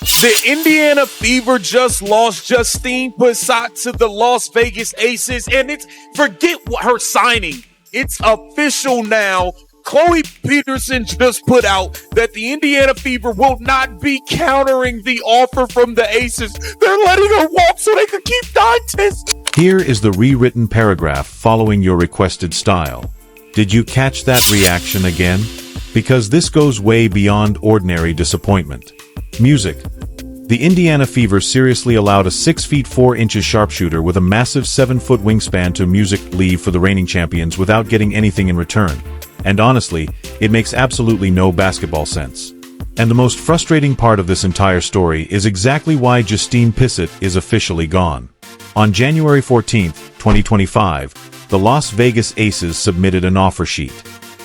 The Indiana Fever just lost Justine Pissott to the Las Vegas Aces, and forget what her signing. It's official now. Chloe Peterson just put out that the Indiana Fever will not be countering the offer from the Aces. They're letting her walk so they can keep Dantes. Here is the rewritten paragraph following your requested style. Did you catch that reaction again? Because this goes way beyond ordinary disappointment. Music. The Indiana Fever seriously allowed a 6 feet 4 inches sharpshooter with a massive 7-foot wingspan to music leave for the reigning champions without getting anything in return. And honestly, it makes absolutely no basketball sense. And the most frustrating part of this entire story is exactly why Justine Pissott is officially gone. On January 14, 2025, the Las Vegas Aces submitted an offer sheet.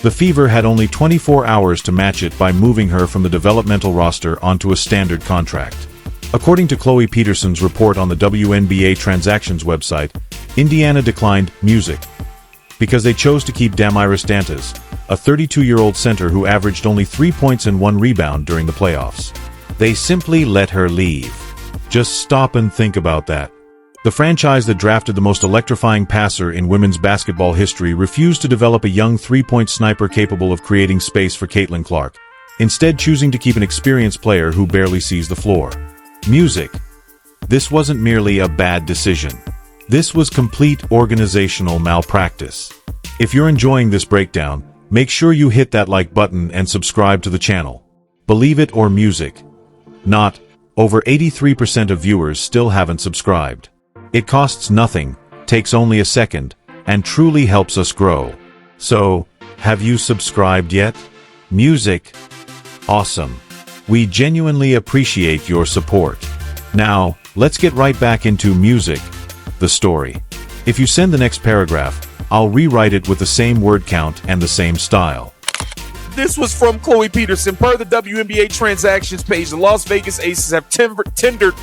The Fever had only 24 hours to match it by moving her from the developmental roster onto a standard contract. According to Chloe Peterson's report on the WNBA transactions website, Indiana declined music because they chose to keep Damiris Dantas, a 32-year-old center who averaged only 3 points and 1 rebound during the playoffs. They simply let her leave. Just stop and think about that. The franchise that drafted the most electrifying passer in women's basketball history refused to develop a young three-point sniper capable of creating space for Caitlin Clark, instead choosing to keep an experienced player who barely sees the floor. Music. This wasn't merely a bad decision. This was complete organizational malpractice. If you're enjoying this breakdown, make sure you hit that like button and subscribe to the channel. Believe it or music. Not, over 83% of viewers still haven't subscribed. It costs nothing, takes only a second, and truly helps us grow. So, have you subscribed yet? Music. Awesome. We genuinely appreciate your support. Now, let's get right back into music, the story. If you send the next paragraph, I'll rewrite it with the same word count and the same style. This was from Chloe Peterson. Per the WNBA transactions page, the Las Vegas Aces have tendered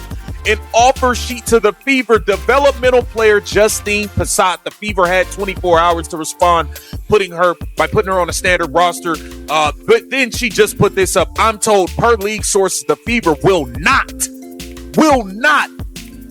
an offer sheet to the Fever developmental player Justine Pissott. The Fever had 24 hours to respond, putting her on a standard roster. But then she just put this up. I'm told per league sources, the Fever will not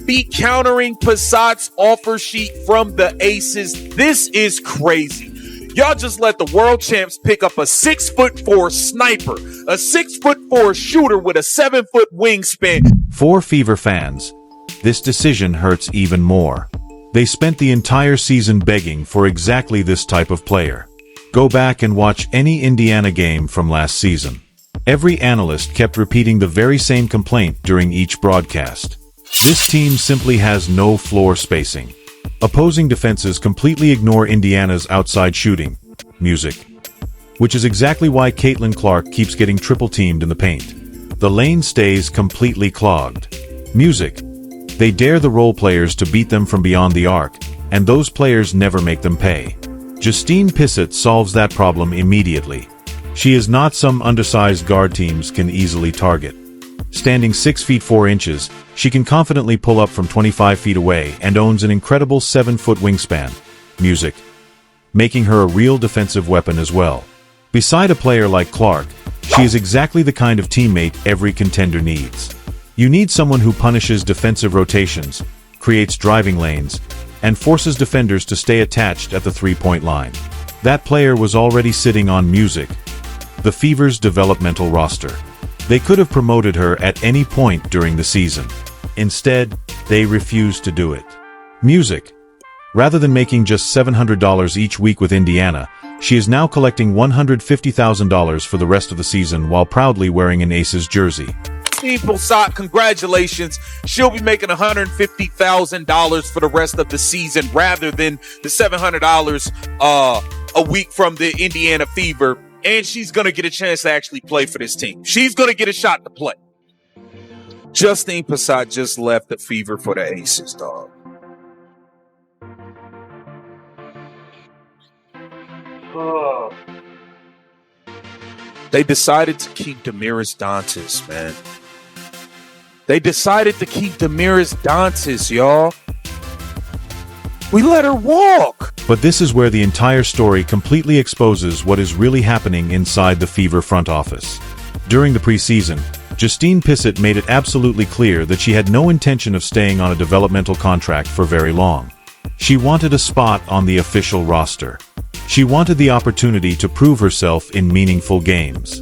be countering Pissott's offer sheet from the Aces. This is crazy. Y'all just let the world champs pick up a 6'4" sniper, a 6'4" shooter with a 7-foot wingspan. For Fever fans, this decision hurts even more. They spent the entire season begging for exactly this type of player. Go back and watch any Indiana game from last season. Every analyst kept repeating the very same complaint during each broadcast. This team simply has no floor spacing. Opposing defenses completely ignore Indiana's outside shooting, music, which is exactly why Caitlin Clark keeps getting triple-teamed in the paint. The lane stays completely clogged. Music. They dare the role players to beat them from beyond the arc, and those players never make them pay. Justine Pissott solves that problem immediately. She is not some undersized guard teams can easily target. Standing 6 feet 4 inches, she can confidently pull up from 25 feet away and owns an incredible 7-foot wingspan. Music. Making her a real defensive weapon as well. Beside a player like Clark, she is exactly the kind of teammate every contender needs. You need someone who punishes defensive rotations, creates driving lanes, and forces defenders to stay attached at the three-point line. That player was already sitting on music, the Fever's developmental roster. They could have promoted her at any point during the season. Instead, they refused to do it. Music. Rather than making just $700 each week with Indiana, she is now collecting $150,000 for the rest of the season while proudly wearing an Aces jersey. Justine Pissott, congratulations. She'll be making $150,000 for the rest of the season rather than the $700 a week from the Indiana Fever. And she's going to get a chance to actually play for this team. She's going to get a shot to play. Justine Pissott just left the Fever for the Aces, dog. Oh. They decided to keep Damiris Dantas, man. They decided to keep Damiris Dantas, y'all. We let her walk. But this is where the entire story completely exposes what is really happening inside the Fever front office. During the preseason, Justine Pissott made it absolutely clear that she had no intention of staying on a developmental contract for very long. She wanted a spot on the official roster. She wanted the opportunity to prove herself in meaningful games.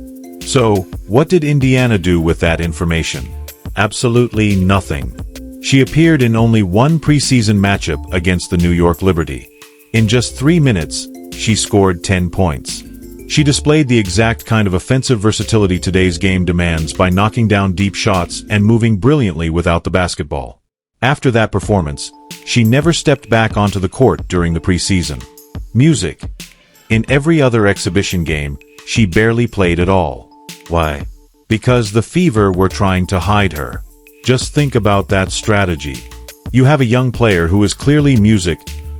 So, what did Indiana do with that information? Absolutely nothing. She appeared in only one preseason matchup against the New York Liberty. In just 3 minutes, she scored 10 points. She displayed the exact kind of offensive versatility today's game demands by knocking down deep shots and moving brilliantly without the basketball. After that performance, she never stepped back onto the court during the preseason. Music. In every other exhibition game, she barely played at all. Why? Because the Fever were trying to hide her. Just think about that strategy. You have a young player who is clearly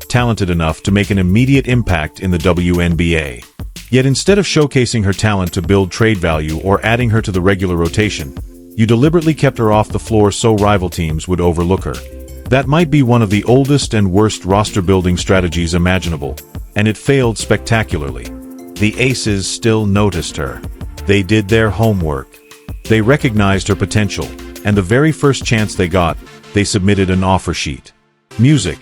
talented enough to make an immediate impact in the WNBA. Yet instead of showcasing her talent to build trade value or adding her to the regular rotation, you deliberately kept her off the floor so rival teams would overlook her. That might be one of the oldest and worst roster-building strategies imaginable, and it failed spectacularly. The Aces still noticed her. They did their homework. They recognized her potential, and the very first chance they got, they submitted an offer sheet. Music.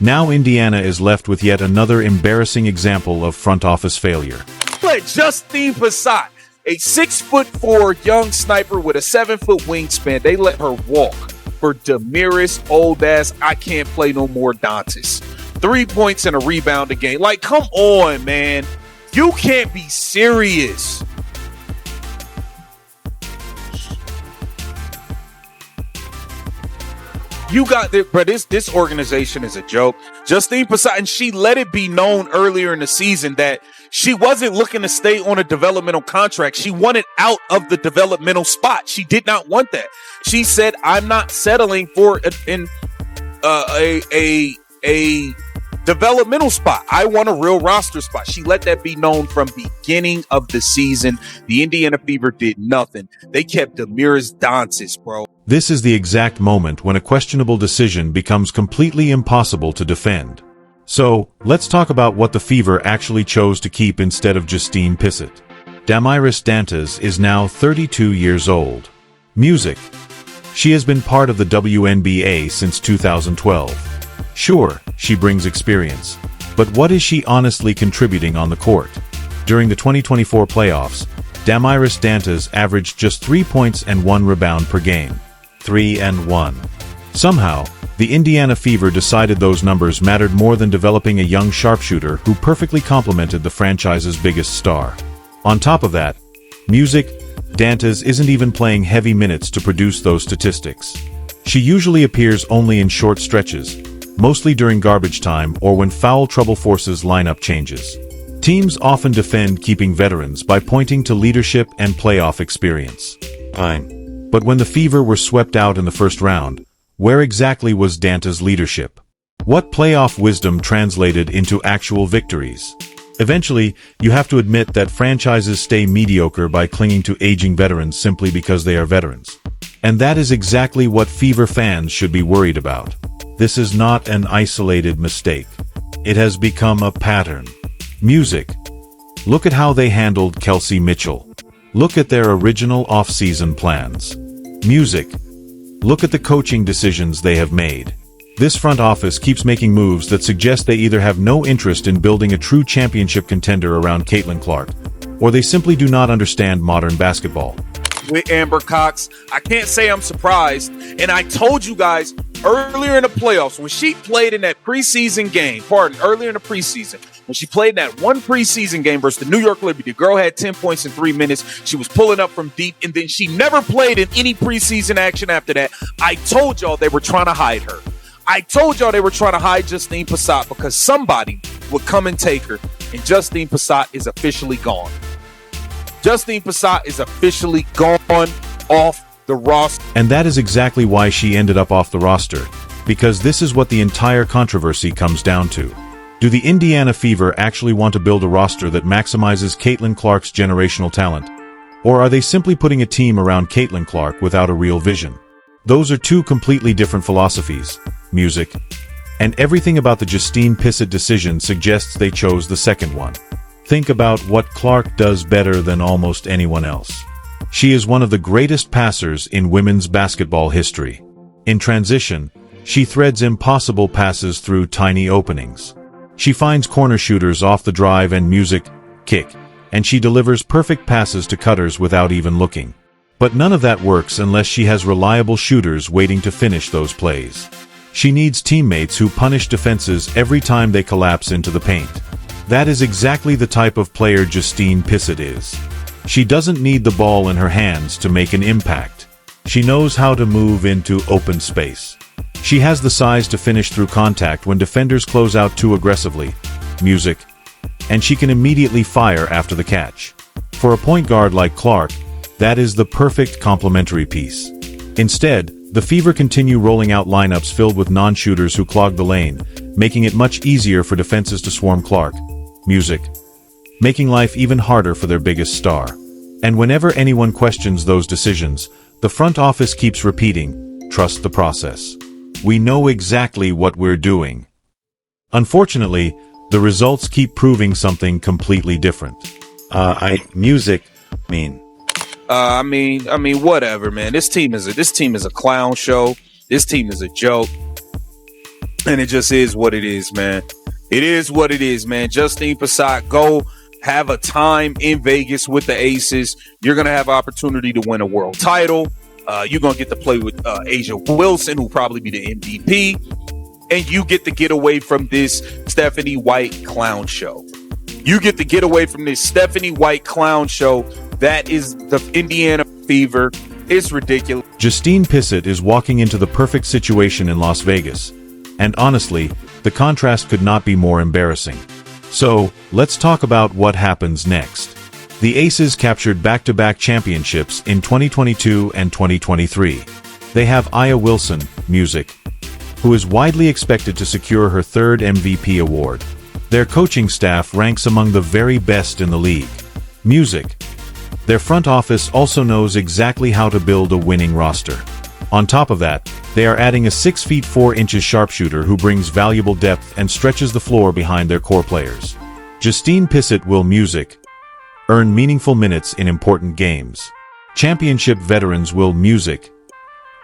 Now Indiana is left with yet another embarrassing example of front office failure. Let Justine Pissott, a 6'4" young sniper with a 7-foot wingspan, they let her walk for Damiris old-ass I can't play no more Dantas. 3 points and a rebound a game. Like, come on, man. You can't be serious. You got this, bro. This organization is a joke. Justine Pissott, and she let it be known earlier in the season that she wasn't looking to stay on a developmental contract. She wanted out of the developmental spot. She did not want that. She said, "I'm not settling for a developmental spot. I want a real roster spot." She let that be known from beginning of the season. The Indiana Fever did nothing. They kept Damiris Dantas, bro. This is the exact moment when a questionable decision becomes completely impossible to defend. So, let's talk about what the Fever actually chose to keep instead of Justine Pissott. Damiris Dantas is now 32 years old. Music. She has been part of the WNBA since 2012. Sure, she brings experience, but what is she honestly contributing on the court? During the 2024 playoffs, Damiris Dantas averaged just 3 points and 1 rebound per game. 3 and 1. Somehow, the Indiana Fever decided those numbers mattered more than developing a young sharpshooter who perfectly complemented the franchise's biggest star. On top of that, Music, Dantas isn't even playing heavy minutes to produce those statistics. She usually appears only in short stretches, mostly during garbage time or when foul trouble forces lineup changes. Teams often defend keeping veterans by pointing to leadership and playoff experience. Fine. But when the Fever were swept out in the first round, where exactly was Dantas' leadership? What playoff wisdom translated into actual victories? Eventually, you have to admit that franchises stay mediocre by clinging to aging veterans simply because they are veterans. And that is exactly what Fever fans should be worried about. This is not an isolated mistake. It has become a pattern. Music. Look at how they handled Kelsey Mitchell. Look at their original off-season plans. Music. Look at the coaching decisions they have made. This front office keeps making moves that suggest they either have no interest in building a true championship contender around Caitlin Clark, or they simply do not understand modern basketball. With Amber Cox, I can't say I'm surprised, and I told you guys earlier in the playoffs, when she played in that preseason game, earlier in the preseason, when she played in that one preseason game versus the New York Liberty, the girl had 10 points in 3 minutes. She was pulling up from deep, and then she never played in any preseason action after that. I told y'all they were trying to hide her. I told y'all they were trying to hide Justine Pissott because somebody would come and take her, and Justine Pissott is officially gone. Justine Pissott is officially gone off the roster. And that is exactly why she ended up off the roster, because this is what the entire controversy comes down to. Do the Indiana Fever actually want to build a roster that maximizes Caitlin Clark's generational talent? Or are they simply putting a team around Caitlin Clark without a real vision? Those are two completely different philosophies. Music. And everything about the Justine Pissott decision suggests they chose the second one. Think about what Clark does better than almost anyone else. She is one of the greatest passers in women's basketball history. In transition, she threads impossible passes through tiny openings. She finds corner shooters off the drive and music, kick, and she delivers perfect passes to cutters without even looking. But none of that works unless she has reliable shooters waiting to finish those plays. She needs teammates who punish defenses every time they collapse into the paint. That is exactly the type of player Justine Pissott is. She doesn't need the ball in her hands to make an impact. She knows how to move into open space. She has the size to finish through contact when defenders close out too aggressively, music, and she can immediately fire after the catch. For a point guard like Clark, that is the perfect complementary piece. Instead, the Fever continue rolling out lineups filled with non-shooters who clog the lane, making it much easier for defenses to swarm Clark, music, making life even harder for their biggest star. And whenever anyone questions those decisions, the front office keeps repeating, "Trust the process. We know exactly what we're doing." Unfortunately, the results keep proving something completely different. Whatever, man. This team is a clown show. This team is a joke. And it just is what it is, man. It is what it is, man. Justine Pissott, go have a time in Vegas with the Aces. You're going to have opportunity to win a world title. You're going to get to play with Asia Wilson, who'll probably be the MVP. And you get to get away from this Stephanie White clown show. You get to get away from this Stephanie White clown show. That is the Indiana Fever. It's ridiculous. Justine Pissott is walking into the perfect situation in Las Vegas. And honestly, the contrast could not be more embarrassing. So, let's talk about what happens next. The Aces captured back-to-back championships in 2022 and 2023. They have Aya Wilson, music, who is widely expected to secure her third MVP award. Their coaching staff ranks among the very best in the league. Music. Their front office also knows exactly how to build a winning roster. On top of that, they are adding a 6 feet 4 inches sharpshooter who brings valuable depth and stretches the floor behind their core players. Justine Pissott will music earn meaningful minutes in important games. Championship veterans will music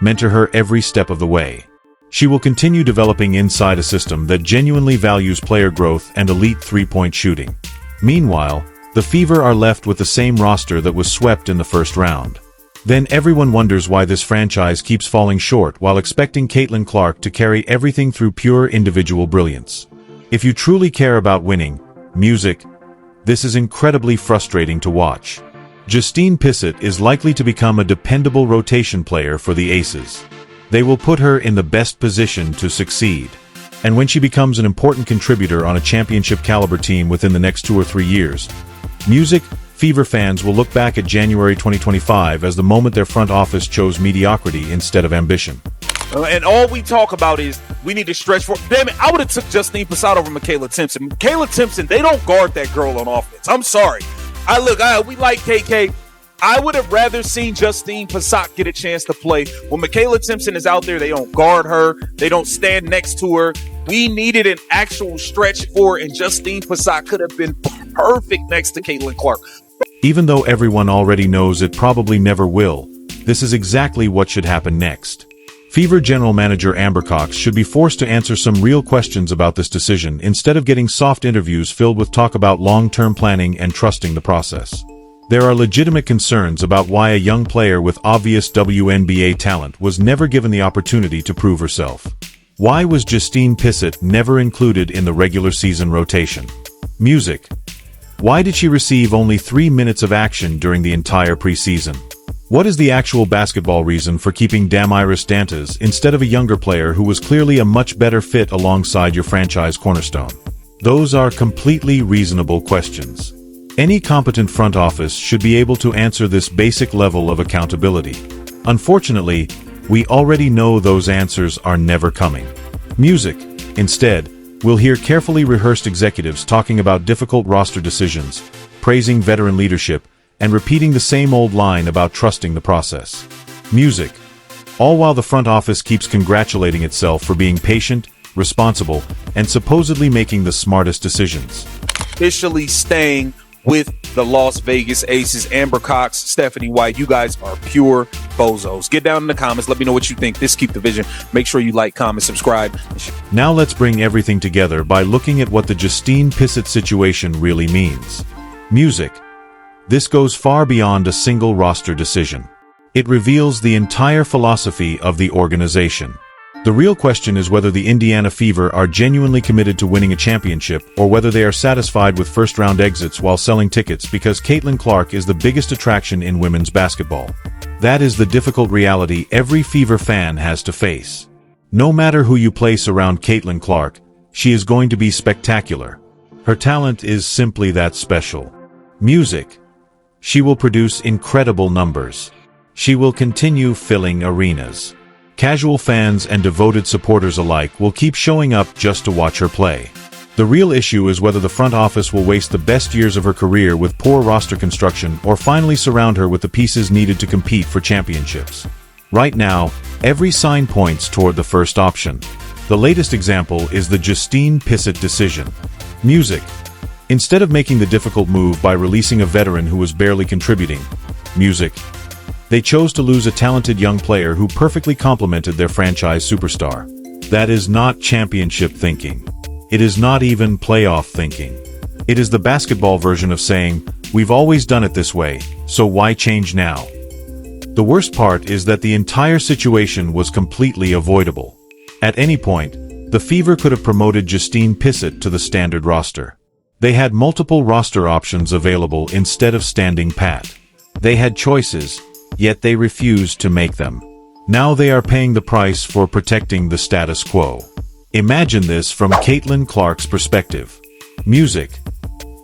mentor her every step of the way. She will continue developing inside a system that genuinely values player growth and elite three-point shooting. Meanwhile, the Fever are left with the same roster that was swept in the first round. Then everyone wonders why this franchise keeps falling short while expecting Caitlin Clark to carry everything through pure individual brilliance. If you truly care about winning, music, this is incredibly frustrating to watch. Justine Pissott is likely to become a dependable rotation player for the Aces. They will put her in the best position to succeed. And when she becomes an important contributor on a championship-caliber team within the next 2 or 3 years, music, Fever fans will look back at January 2025 as the moment their front office chose mediocrity instead of ambition. And all we talk about is we need to stretch for. Damn it, I would have took Justine Pissott over Michaela Timpson. Michaela Timpson, they don't guard that girl on offense. I'm sorry. We like KK. I would have rather seen Justine Pissott get a chance to play. When Michaela Timpson is out there, they don't guard her. They don't stand next to her. We needed an actual stretch for her, and Justine Pissott could have been perfect next to Caitlin Clark. Even though everyone already knows it probably never will, this is exactly what should happen next. Fever General Manager Amber Cox should be forced to answer some real questions about this decision instead of getting soft interviews filled with talk about long-term planning and trusting the process. There are legitimate concerns about why a young player with obvious WNBA talent was never given the opportunity to prove herself. Why was Justine Pissott never included in the regular season rotation? Music. Why did she receive only 3 minutes of action during the entire preseason? What is the actual basketball reason for keeping Damiris Dantas instead of a younger player who was clearly a much better fit alongside your franchise cornerstone? Those are completely reasonable questions. Any competent front office should be able to answer this basic level of accountability. Unfortunately, we already know those answers are never coming. Music. Instead, we'll hear carefully rehearsed executives talking about difficult roster decisions, praising veteran leadership, and repeating the same old line about trusting the process. Music. All while the front office keeps congratulating itself for being patient, responsible, and supposedly making the smartest decisions. Officially staying with the Las Vegas Aces. Amber Cox, Stephanie White, you guys are pure bozos. Get down in the comments. Let me know what you think. This Keep the Vision. Make sure you like, comment, subscribe. Now let's bring everything together by looking at what the Justine Pissott situation really means. Music. This goes far beyond a single roster decision. It reveals the entire philosophy of the organization. The real question is whether the Indiana Fever are genuinely committed to winning a championship or whether they are satisfied with first-round exits while selling tickets because Caitlin Clark is the biggest attraction in women's basketball. That is the difficult reality every Fever fan has to face. No matter who you place around Caitlin Clark, she is going to be spectacular. Her talent is simply that special. Music. She will produce incredible numbers. She will continue filling arenas. Casual fans and devoted supporters alike will keep showing up just to watch her play. The real issue is whether the front office will waste the best years of her career with poor roster construction or finally surround her with the pieces needed to compete for championships. Right now, every sign points toward the first option. The latest example is the Justine Pissott decision. Music. Instead of making the difficult move by releasing a veteran who was barely contributing, music, they chose to lose a talented young player who perfectly complemented their franchise superstar. That is not championship thinking. It is not even playoff thinking. It is the basketball version of saying, we've always done it this way, so why change now? The worst part is that the entire situation was completely avoidable. At any point, the Fever could have promoted Justine Pissott to the standard roster. They had multiple roster options available instead of standing pat. They had choices, yet they refused to make them. Now they are paying the price for protecting the status quo. Imagine this from Caitlin Clark's perspective. Music.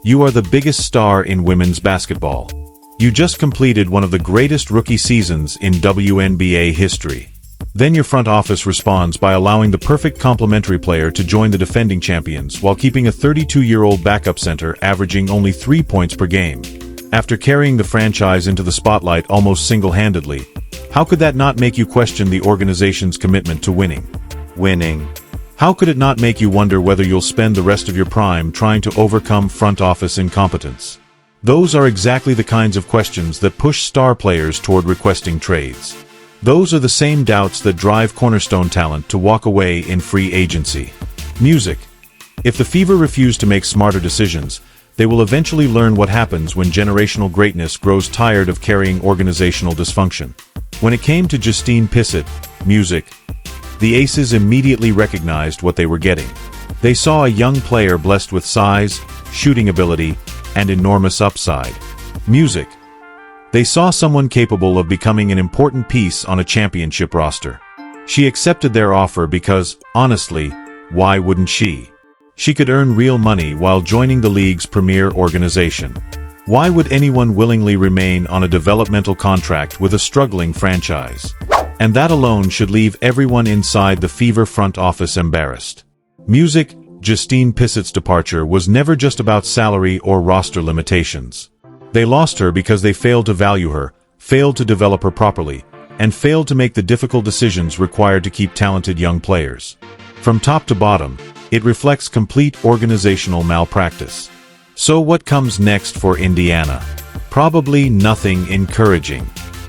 You are the biggest star in women's basketball. You just completed one of the greatest rookie seasons in WNBA history. Then your front office responds by allowing the perfect complementary player to join the defending champions while keeping a 32-year-old backup center averaging only 3 points per game. After carrying the franchise into the spotlight almost single-handedly, how could that not make you question the organization's commitment to winning? How could it not make you wonder whether you'll spend the rest of your prime trying to overcome front office incompetence? Those are exactly the kinds of questions that push star players toward requesting trades. Those are the same doubts that drive cornerstone talent to walk away in free agency. Music. If the Fever refuse to make smarter decisions, they will eventually learn what happens when generational greatness grows tired of carrying organizational dysfunction. When it came to Justine Pissott, music, the Aces immediately recognized what they were getting. They saw a young player blessed with size, shooting ability, and enormous upside. Music. They saw someone capable of becoming an important piece on a championship roster. She accepted their offer because, honestly, why wouldn't she? She could earn real money while joining the league's premier organization. Why would anyone willingly remain on a developmental contract with a struggling franchise? And that alone should leave everyone inside the Fever front office embarrassed. Music. Justine Pissott's departure was never just about salary or roster limitations. They lost her because they failed to value her, failed to develop her properly, and failed to make the difficult decisions required to keep talented young players. From top to bottom, it reflects complete organizational malpractice. So what comes next for Indiana? Probably nothing encouraging.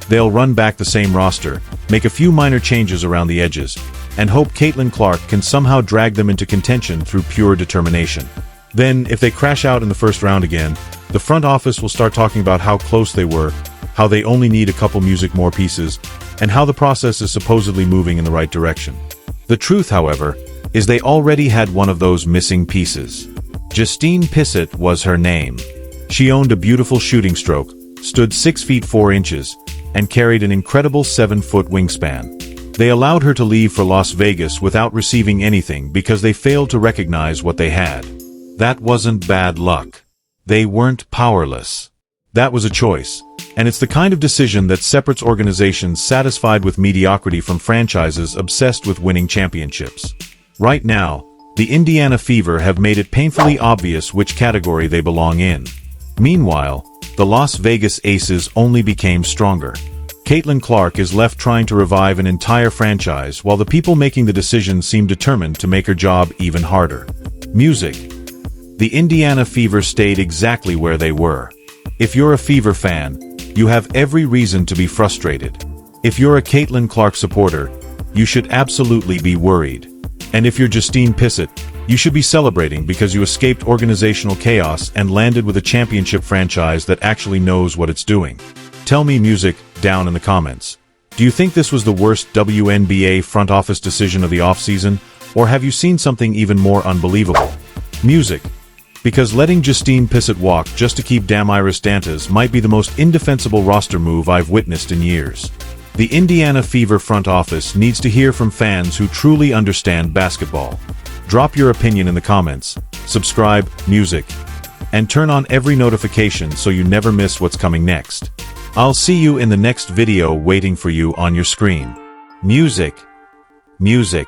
They'll run back the same roster, make a few minor changes around the edges, and hope Caitlin Clark can somehow drag them into contention through pure determination. Then, if they crash out in the first round again, the front office will start talking about how close they were, how they only need a couple more pieces, and how the process is supposedly moving in the right direction. The truth, however, is they already had one of those missing pieces. Justine Pissott was her name. She owned a beautiful shooting stroke, stood 6 feet 4 inches, and carried an incredible 7-foot wingspan. They allowed her to leave for Las Vegas without receiving anything because they failed to recognize what they had. That wasn't bad luck. They weren't powerless. That was a choice, and it's the kind of decision that separates organizations satisfied with mediocrity from franchises obsessed with winning championships. Right now, the Indiana Fever have made it painfully obvious which category they belong in. Meanwhile, the Las Vegas Aces only became stronger. Caitlin Clark is left trying to revive an entire franchise while the people making the decisions seem determined to make her job even harder. Music. The Indiana Fever stayed exactly where they were. If you're a Fever fan, you have every reason to be frustrated. If you're a Caitlin Clark supporter, you should absolutely be worried. And if you're Justine Pissott, you should be celebrating because you escaped organizational chaos and landed with a championship franchise that actually knows what it's doing. Tell me, Music, down in the comments. Do you think this was the worst WNBA front office decision of the offseason, or have you seen something even more unbelievable? Music. Because letting Justine Pissott walk just to keep Damiris Dantas might be the most indefensible roster move I've witnessed in years. The Indiana Fever front office needs to hear from fans who truly understand basketball. Drop your opinion in the comments, subscribe, Music, and turn on every notification so you never miss what's coming next. I'll see you in the next video waiting for you on your screen. Music. Music.